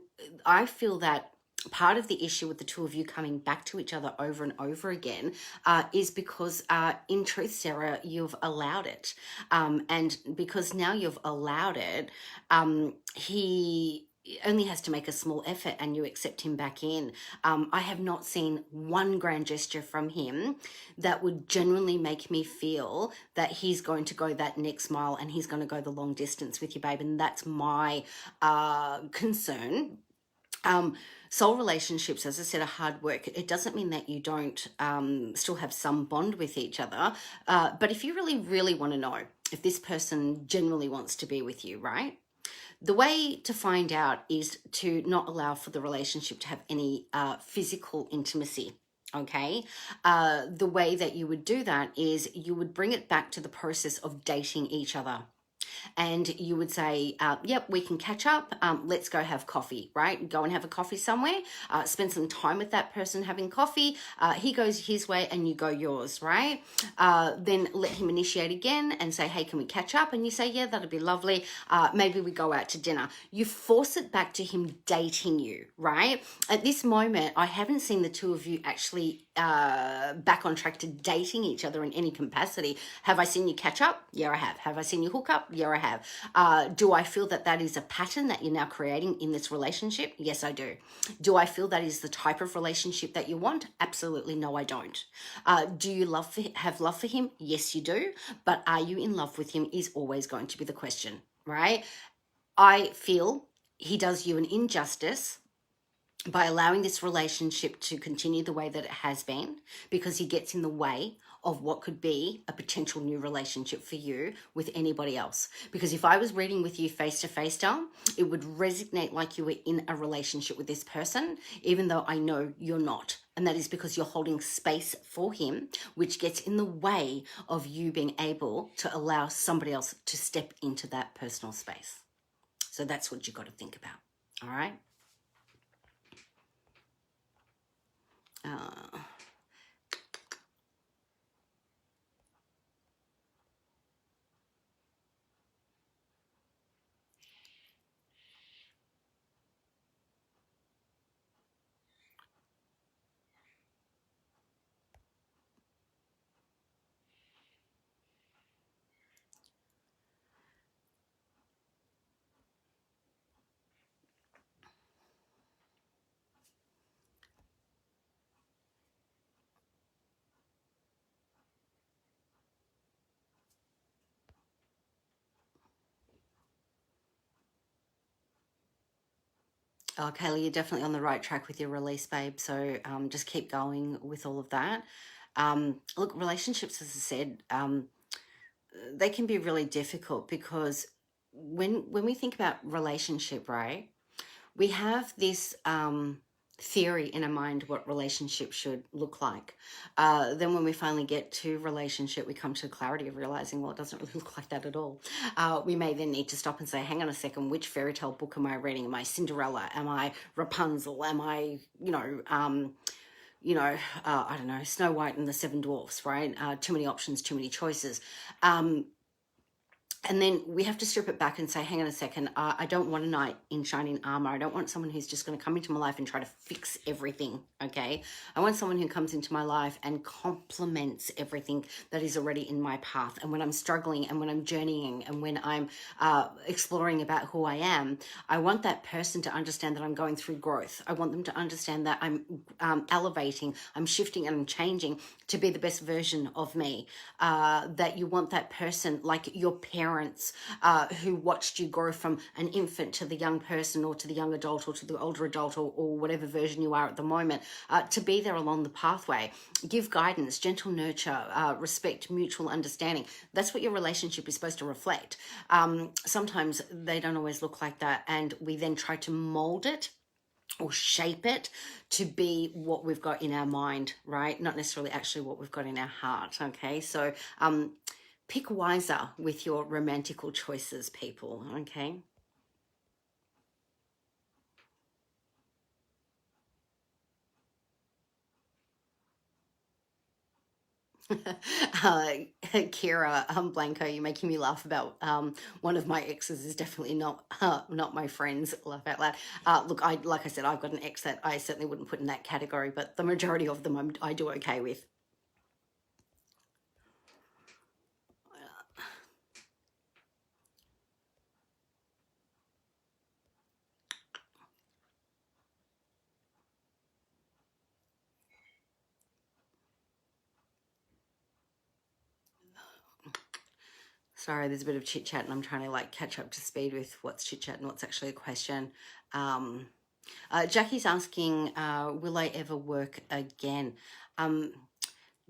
I feel that part of the issue with the two of you coming back to each other over and over again is because in truth, Sarah, you've allowed it. And because now you've allowed it, he only has to make a small effort and you accept him back in. I have not seen one grand gesture from him that would genuinely make me feel that he's going to go that next mile and he's going to go the long distance with you, babe. And that's my concern. Soul relationships, as I said, are hard work. It doesn't mean that you don't still have some bond with each other. But if you really, really want to know if this person genuinely wants to be with you, right? The way to find out is to not allow for the relationship to have any physical intimacy. Okay. The way that you would do that is you would bring it back to the process of dating each other. And you would say, yep, we can catch up. Let's go have coffee, right? Go and have a coffee somewhere. Spend some time with that person having coffee. He goes his way and you go yours, right? Then let him initiate again and say, hey, can we catch up? And you say, yeah, that'd be lovely. Maybe we go out to dinner. You force it back to him dating you, right? At this moment, I haven't seen the two of you actually back on track to dating each other in any capacity. Have I seen you catch up? Yeah, I have. Have I seen you hook up? Yeah, I have. Do I feel that that is a pattern that you're now creating in this relationship? Yes, I do. Do I feel that is the type of relationship that you want? Absolutely no, I don't. Do you have love for him? Yes, you do. But are you in love with him is always going to be the question, right? I feel he does you an injustice by allowing this relationship to continue the way that it has been, because he gets in the way of what could be a potential new relationship for you with anybody else. Because if I was reading with you face to face, down, it would resonate like you were in a relationship with this person, even though I know you're not. And that is because you're holding space for him, which gets in the way of you being able to allow somebody else to step into that personal space. So that's what you've got to think about. All right. Oh, Kaylee, you're definitely on the right track with your release, babe. So just keep going with all of that. Look, relationships, as I said, they can be really difficult because when we think about relationship, right, we have this theory in our mind what relationship should look like. Then when we finally get to relationship, we come to clarity of realizing, well, it doesn't really look like that at all. We may then need to stop and say, hang on a second, which fairy tale book am I reading? Am I Cinderella? Am I Rapunzel? Am I, I don't know, Snow White and the Seven Dwarfs, right? Too many options, too many choices. And then we have to strip it back and say, hang on a second, I don't want a knight in shining armor. I don't want someone who's just going to come into my life and try to fix everything, okay? I want someone who comes into my life and complements everything that is already in my path. And when I'm struggling and when I'm journeying and when I'm exploring about who I am, I want that person to understand that I'm going through growth. I want them to understand that I'm elevating, I'm shifting and I'm changing to be the best version of me. That you want that person, like your parents, who watched you grow from an infant to the young person or to the young adult or to the older adult or whatever version you are at the moment, to be there along the pathway. Give guidance, gentle nurture, respect, mutual understanding. That's what your relationship is supposed to reflect. Sometimes they don't always look like that, and we then try to mold it or shape it to be what we've got in our mind, right? Not necessarily actually what we've got in our heart, okay? So pick wiser with your romantical choices, people, okay? Kira Blanco, you're making me laugh about one of my exes is definitely not my friends. Laugh out loud. Look, like I said, I've got an ex that I certainly wouldn't put in that category, but the majority of them I do okay with. Sorry, there's a bit of chit chat, and I'm trying to like catch up to speed with what's chit chat and what's actually a question. Um, Jackie's asking, will I ever work again? Um,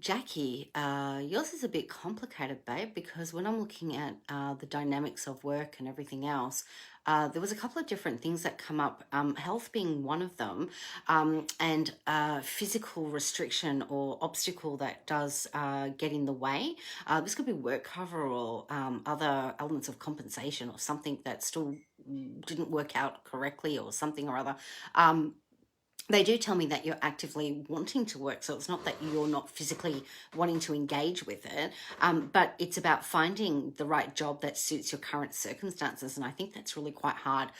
Jackie, yours is a bit complicated, babe, because when I'm looking at the dynamics of work and everything else, there was a couple of different things that come up, health being one of them, and physical restriction or obstacle that does get in the way. This could be work cover or other elements of compensation or something that still didn't work out correctly or something or other. They do tell me that you're actively wanting to work, so it's not that you're not physically wanting to engage with it, but it's about finding the right job that suits your current circumstances, and I think that's really quite hard.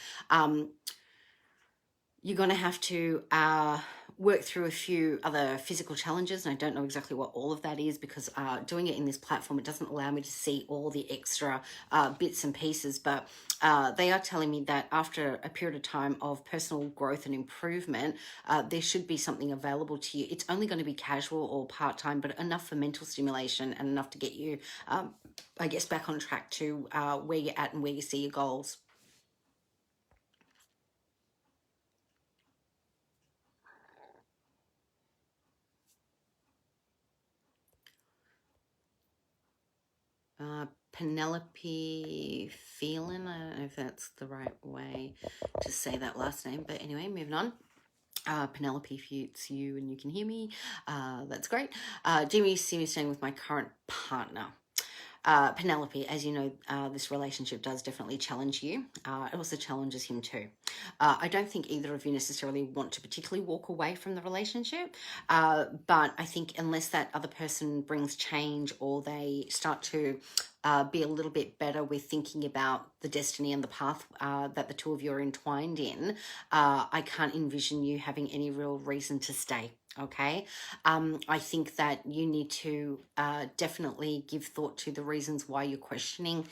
You're going to have to work through a few other physical challenges, and I don't know exactly what all of that is because doing it in this platform, it doesn't allow me to see all the extra bits and pieces, but they are telling me that after a period of time of personal growth and improvement, there should be something available to you. It's only going to be casual or part-time, but enough for mental stimulation and enough to get you, I guess, back on track to where you're at and where you see your goals. Penelope Phelan, I don't know if that's the right way to say that last name, but anyway, moving on. Penelope, if it's you and you can hear me, that's great. Do you see me staying with my current partner? Penelope, as you know, this relationship does definitely challenge you. It also challenges him too. I don't think either of you necessarily want to particularly walk away from the relationship, but I think unless that other person brings change or they start to be a little bit better with thinking about the destiny and the path that the two of you are entwined in, I can't envision you having any real reason to stay. Okay. I think that you need to definitely give thought to the reasons why you're questioning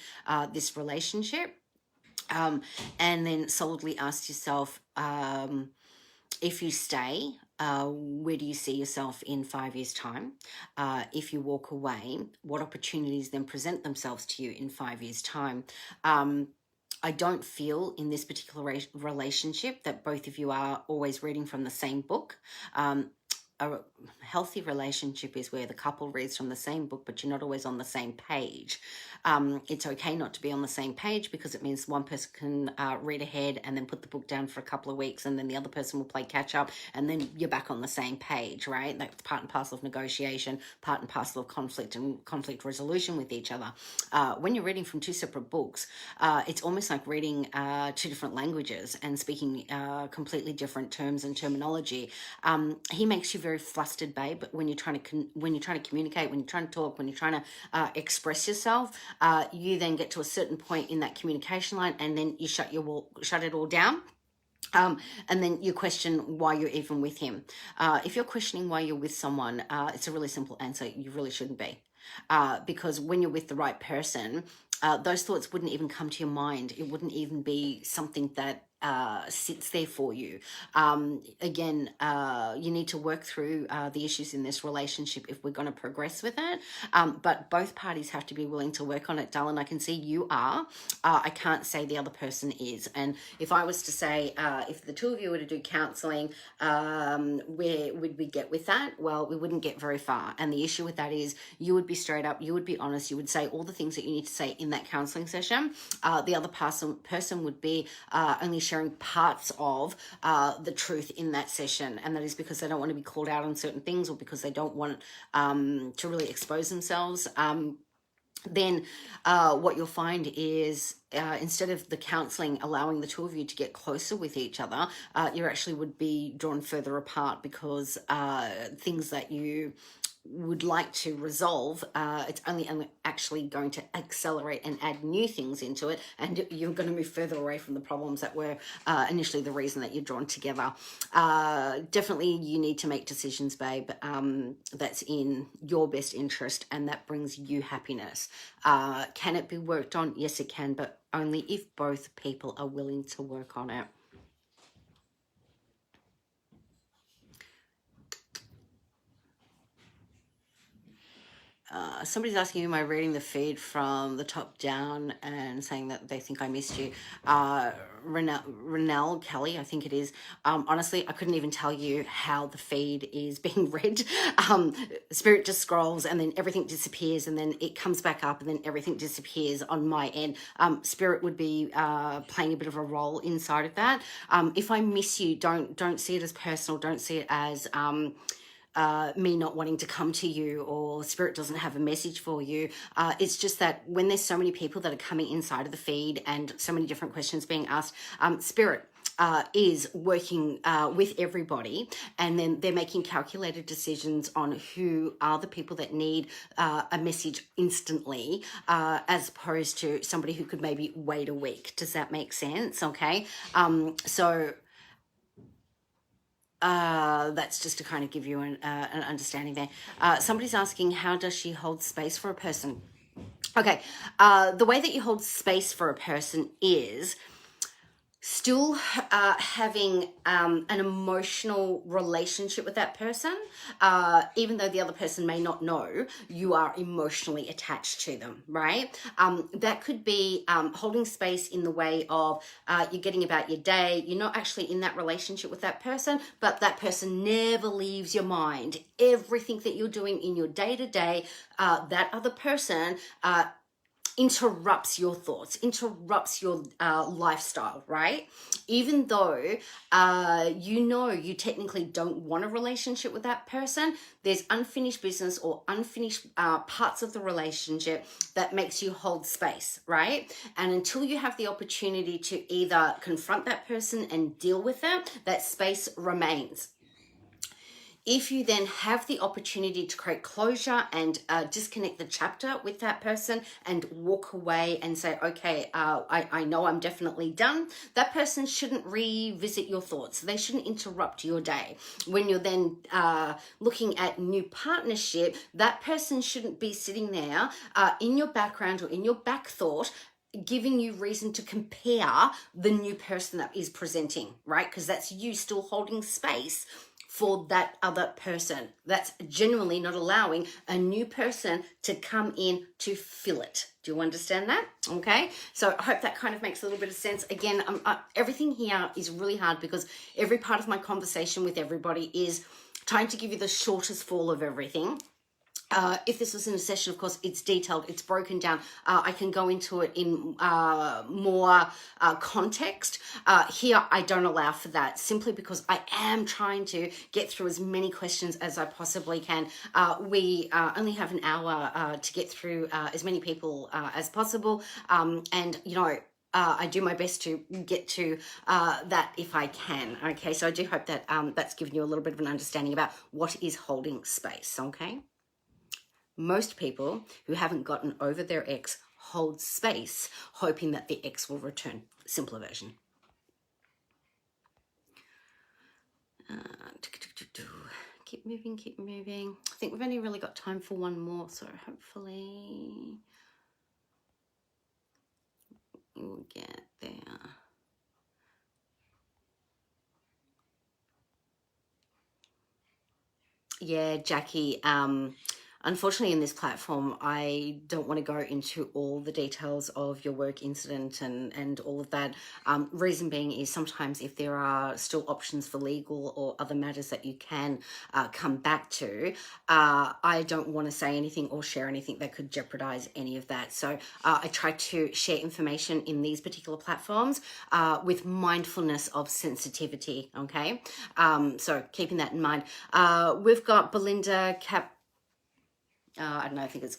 this relationship. And then solidly ask yourself, if you stay, where do you see yourself in 5 years' time? If you walk away, what opportunities then present themselves to you in 5 years' time? I don't feel in this particular relationship that both of you are always reading from the same book. A healthy relationship is where the couple reads from the same book, but you're not always on the same page. It's okay not to be on the same page because it means one person can read ahead and then put the book down for a couple of weeks, and then the other person will play catch up, and then you're back on the same page, right? That's part and parcel of negotiation, part and parcel of conflict and conflict resolution with each other. When you're reading from two separate books, it's almost like reading two different languages and speaking completely different terms and terminology. He makes you very flustered, babe, when you're trying to communicate, when you're trying to talk, when you're trying to express yourself. You then get to a certain point in that communication line, and then you shut it all down. And then you question why you're even with him. If you're questioning why you're with someone, it's a really simple answer. You really shouldn't be. Because when you're with the right person, those thoughts wouldn't even come to your mind. It wouldn't even be something that sits there for you. Again, you need to work through the issues in this relationship if we're going to progress with it. But both parties have to be willing to work on it, darling. I can see you are. I can't say the other person is. And if I was to say, if the two of you were to do counselling, where would we get with that? Well, we wouldn't get very far. And the issue with that is you would be straight up, you would be honest, you would say all the things that you need to say in that counselling session. The other person would be only sharing parts of the truth in that session, and that is because they don't want to be called out on certain things or because they don't want to really expose themselves. Then what you'll find is instead of the counselling allowing the two of you to get closer with each other, you actually would be drawn further apart because things that you would like to resolve, it's only actually going to accelerate and add new things into it, and you're going to move further away from the problems that were initially the reason that you're drawn together. Definitely you need to make decisions, babe, that's in your best interest and that brings you happiness. Can it be worked on? Yes, it can, but only if both people are willing to work on it. Somebody's asking, am I reading the feed from the top down and saying that they think I missed you? Renelle Kelly, I think it is. Honestly, I couldn't even tell you how the feed is being read. Spirit just scrolls and then everything disappears and then it comes back up and then everything disappears on my end. Spirit would be playing a bit of a role inside of that. If I miss you, don't see it as personal. Don't see it as me not wanting to come to you or Spirit doesn't have a message for you. It's just that when there's so many people that are coming inside of the feed and so many different questions being asked, Spirit is working with everybody, and then they're making calculated decisions on who are the people that need a message instantly, as opposed to somebody who could maybe wait a week. Does that make sense? Okay. That's just to kind of give you an understanding there. Somebody's asking, how does she hold space for a person? Okay, the way that you hold space for a person is still having an emotional relationship with that person, even though the other person may not know, you are emotionally attached to them, right? That could be holding space in the way of you're getting about your day, you're not actually in that relationship with that person, but that person never leaves your mind. Everything that you're doing in your day-to-day, that other person interrupts your thoughts, interrupts your lifestyle, right? Even though you technically don't want a relationship with that person, there's unfinished business or unfinished parts of the relationship that makes you hold space, right? And until you have the opportunity to either confront that person and deal with them, that space remains. If you then have the opportunity to create closure and disconnect the chapter with that person and walk away and say, okay, I know I'm definitely done, that person shouldn't revisit your thoughts. They shouldn't interrupt your day. When you're then looking at new partnership, that person shouldn't be sitting there in your background or in your back thought, giving you reason to compare the new person that is presenting, right? Because that's you still holding space for that other person. That's genuinely not allowing a new person to come in to fill it. Do you understand that? Okay, so I hope that kind of makes a little bit of sense. Again, everything here is really hard because every part of my conversation with everybody is trying to give you the shortest fall of everything. If this was in a session, of course, it's detailed, it's broken down. I can go into it in more context. Here, I don't allow for that simply because I am trying to get through as many questions as I possibly can. We only have an hour to get through as many people as possible. And, you know, I do my best to get to that if I can. Okay, so I do hope that that's given you a little bit of an understanding about what is holding space, okay? Most people who haven't gotten over their ex hold space, hoping that the ex will return. Simpler version. Keep moving, keep moving. I think we've only really got time for one more, so hopefully we'll get there. Yeah, Jackie, unfortunately, in this platform, I don't want to go into all the details of your work incident and all of that. Reason being is sometimes if there are still options for legal or other matters that you can come back to, I don't want to say anything or share anything that could jeopardize any of that. So I try to share information in these particular platforms with mindfulness of sensitivity, okay? So keeping that in mind. We've got Belinda I don't know, I think it's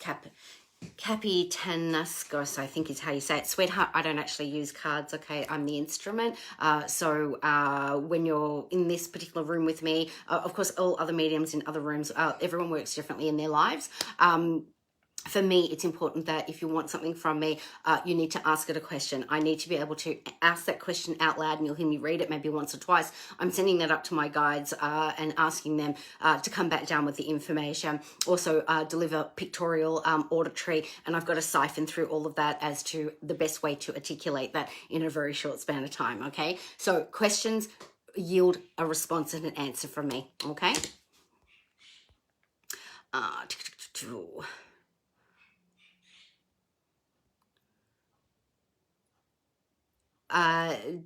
Capitanaskos, I think is how you say it. Sweetheart, I don't actually use cards, okay? I'm the instrument. So when you're in this particular room with me, of course, all other mediums in other rooms, everyone works differently in their lives. For me, it's important that if you want something from me, you need to ask it a question. I need to be able to ask that question out loud, and you'll hear me read it maybe once or twice. I'm sending that up to my guides and asking them to come back down with the information. Also deliver pictorial, auditory, and I've got to siphon through all of that as to the best way to articulate that in a very short span of time, okay? So questions yield a response and an answer from me, okay?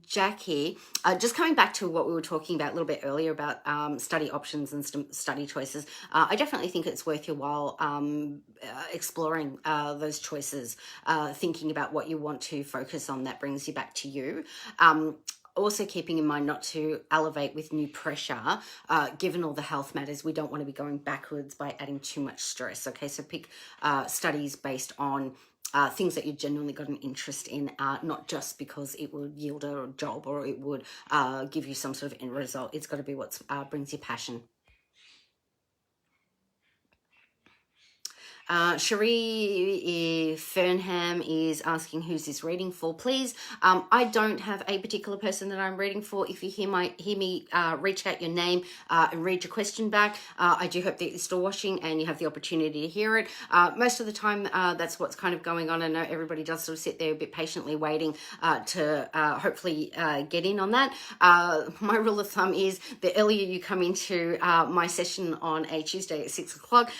Jackie, just coming back to what we were talking about a little bit earlier about study options and study choices, I definitely think it's worth your while exploring those choices, thinking about what you want to focus on that brings you back to you. Also keeping in mind not to elevate with new pressure, given all the health matters. We don't want to be going backwards by adding too much stress. Okay, so pick studies based on things that you genuinely got an interest in, not just because it would yield a job or it would give you some sort of end result. It's got to be what brings you passion. Cherie Fernham is asking, who's this reading for, please? I don't have a particular person that I'm reading for. If you hear me reach out your name and read your question back, I do hope that you're still watching and you have the opportunity to hear it. Most of the time, that's what's kind of going on. I know everybody does sort of sit there a bit patiently waiting to hopefully get in on that. My rule of thumb is the earlier you come into my session on a Tuesday at 6 o'clock,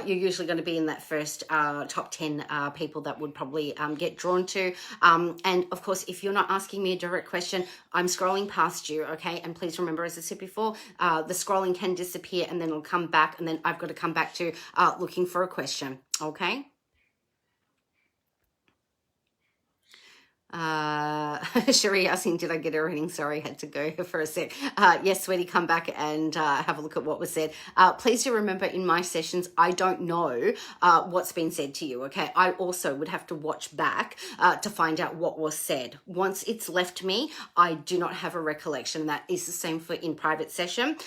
you're usually going to be in that first top 10 people that would probably get drawn to. And of course, if you're not asking me a direct question, I'm scrolling past you, okay? And please remember, as I said before, the scrolling can disappear and then it'll come back, and then I've got to come back to looking for a question, okay? Cherie asking, did I get a reading? Sorry, had to go for a sec. Yes, sweetie, come back and have a look at what was said. Please do remember, in my sessions, I don't know what's been said to you, okay? I also would have to watch back to find out what was said. Once it's left me, I do not have a recollection. That is the same for in private session.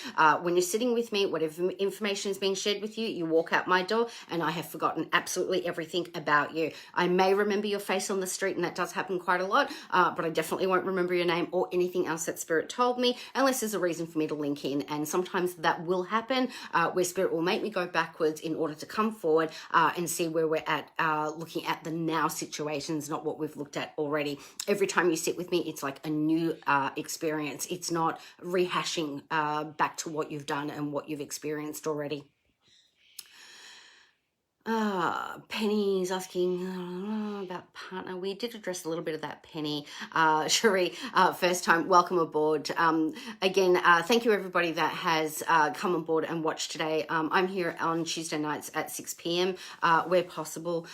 When you're sitting with me, whatever information is being shared with you, you walk out my door and I have forgotten absolutely everything about you. I may remember your face on the street, and that does happen quite a lot, but I definitely won't remember your name or anything else that Spirit told me, unless there's a reason for me to link in. And sometimes that will happen, where Spirit will make me go backwards in order to come forward and see where we're at, looking at the now situations, not what we've looked at already. Every time you sit with me, it's like a new experience. It's not rehashing back to what you've done and what you've experienced already. Penny's asking about partner. We did address a little bit of that, Penny. Cherie, first time, welcome aboard. Again, thank you everybody that has come on board and watched today. I'm here on Tuesday nights at 6 p.m. Where possible.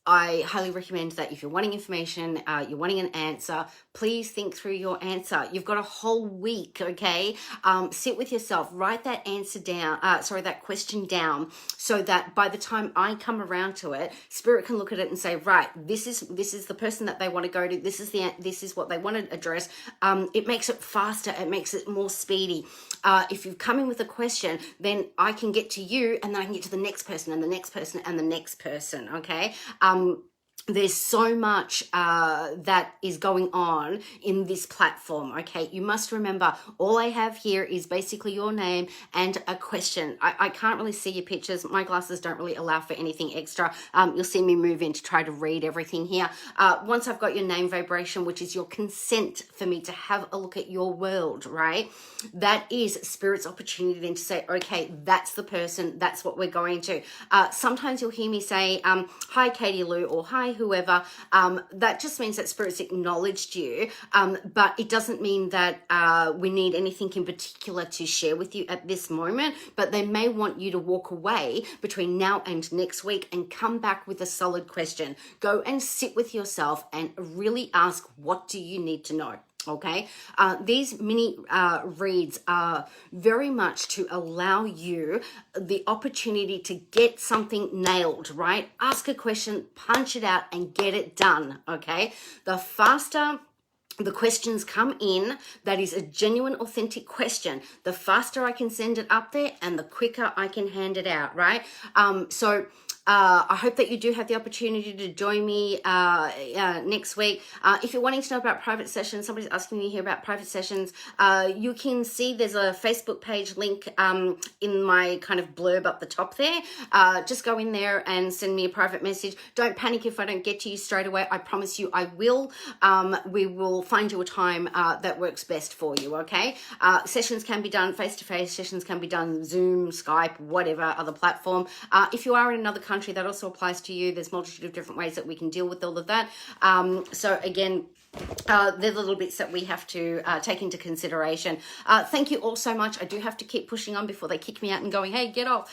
I highly recommend that if you're wanting information, you're wanting an answer, please think through your answer. You've got a whole week, okay? Sit with yourself, write that answer down, that question down, so that by the time I come around to it, Spirit can look at it and say, right, this is the person that they want to go to, this is what they want to address. It makes it faster, it makes it more speedy. If you've come in with a question, then I can get to you, and then I can get to the next person and the next person and the next person, okay? There's so much that is going on in this platform, okay? You must remember, all I have here is basically your name and a question. I can't really see your pictures. My glasses don't really allow for anything extra. You'll see me move in to try to read everything here. Once I've got your name vibration, which is your consent for me to have a look at your world, right? That is Spirit's opportunity then to say, okay, that's the person, that's what we're going to. Sometimes you'll hear me say, hi, Katie Lou, or hi, whoever. That just means that Spirit's acknowledged you, but it doesn't mean that we need anything in particular to share with you at this moment, but they may want you to walk away between now and next week and come back with a solid question. Go and sit with yourself and really ask, what do you need to know? Okay, these mini reads are very much to allow you the opportunity to get something nailed, right? Ask a question, punch it out, and get it done. Okay, the faster the questions come in, that is a genuine, authentic question, the faster I can send it up there and the quicker I can hand it out, right? I hope that you do have the opportunity to join me next week. If you're wanting to know about private sessions, somebody's asking me here about private sessions, you can see there's a Facebook page link in my kind of blurb up the top there. Just go in there and send me a private message. Don't panic if I don't get to you straight away. I promise you I will. We will find you a time that works best for you, okay? Sessions can be done face-to-face, sessions can be done Zoom, Skype, whatever other platform. If you are in another country, that also applies to you. There's a multitude of different ways that we can deal with all of that. So again, they're the little bits that we have to take into consideration. Thank you all so much. I do have to keep pushing on before they kick me out and going, hey, get off.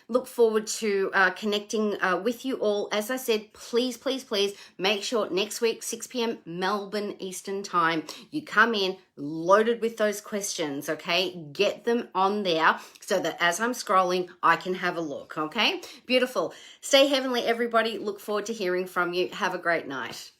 Look forward to connecting with you all. As I said, please, please, please make sure next week, 6 p.m. Melbourne Eastern Time, you come in loaded with those questions, okay? Get them on there so that as I'm scrolling, I can have a look, okay? Beautiful. Stay heavenly, everybody. Look forward to hearing from you. Have a great night.